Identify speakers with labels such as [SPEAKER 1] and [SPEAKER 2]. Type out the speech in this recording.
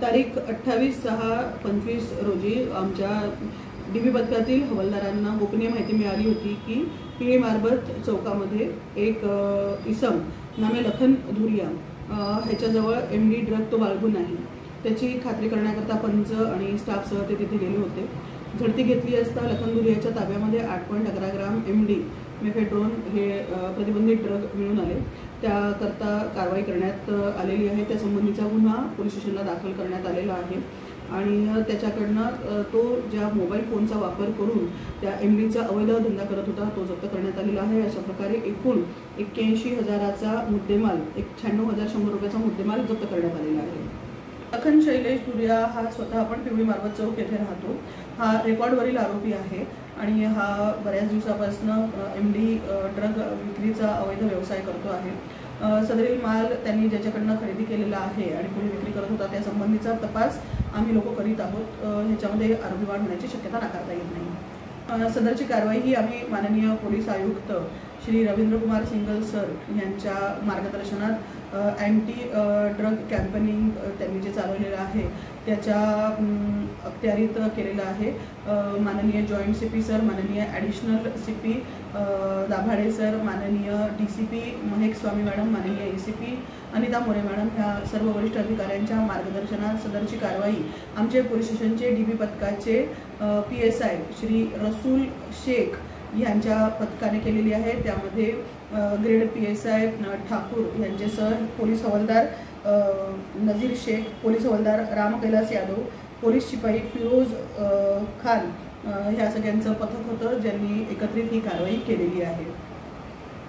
[SPEAKER 1] तारीख 28/6/25 रोजी आमच्या डीबी पथकातील हवालदारांना गोपनीय माहिती मिळाली होती की पिळे मारबत चौकामध्ये एक इसम नामे लखन धुरिया ह्याच्याजवळ MD ड्रग तो बाळगून आहे त्याची खात्री करण्याकरता पंच आणि स्टाफसह ते तिथे गेले होते। झडती घेतली असता लखन धुरियाच्या ताब्यामध्ये 8.11 ग्राम MD मेफेड्रोन हे प्रतिबंधित ड्रग मिळून आले। त्याकरता कारवाई करण्यात आलेली आहे। त्या संबंधीचा गुन्हा पोलीस स्टेशनला दाखल करण्यात आलेला आहे आणि त्याच्याकडनं तो ज्या मोबाईल फोनचा वापर करून त्या MDचा अवैध धंदा करत होता तो जप्त करण्यात आलेला आहे। अशा प्रकारे एकूण 81,000चा मुद्देमाल 96,100 रुपयाचा मुद्देमाल जप्त करण्यात आलेला आहे। लखन शैलेश धुरिया हा स्वतः आपण पिवळी मारबत चौक येथे राहतो। हा रेकॉर्डवरील आरोपी आहे आणि हा बऱ्याच दिवसापासून MD ड्रग विक्रीचा अवैध व्यवसाय करतो आहे। सदरील माल त्यांनी ज्याच्याकडनं खरेदी केलेला आहे आणि पुढे विक्री करत होता त्या संबंधीचा तपास आम्ही लोक करीत आहोत। ह्याच्यामध्ये आरोपी वाढ होण्याची शक्यता नाकारता येत नाही। सदरची कारवाई ही आम्ही माननीय पोलीस आयुक्त श्री रवींद्र कुमार सिंगल सर यांच्या मार्गदर्शनात अँटी ड्रग कॅम्पेनिंग त्यांनी जे चालवलेलं आहे त्याच्या अखत्यारीत केलेलं आहे। माननीय जॉईंट CP सर, माननीय ॲडिशनल CP दाभाडे सर, माननीय DCP महक स्वामी मॅडम, माननीय ACP अनिता मोरे मॅडम ह्या सर्व वरिष्ठ अधिकाऱ्यांच्या मार्गदर्शनात सदरची कारवाई आमचे पोलीस स्टेशनचे DB पथकाचे PSI श्री रसूल शेख यांच्या पथकाने केलेली आहे। त्यामध्ये ग्रेड PSI ठाकूर यांचे सर, पोलीस हवालदार नजीर शेख, पोलीस हवालदार राम कैलास यादव, पोलीस शिपाई फिरोज खान ह्या सगळ्यांचं पथक होतं ज्यांनी एकत्रित ही कारवाई केलेली आहे।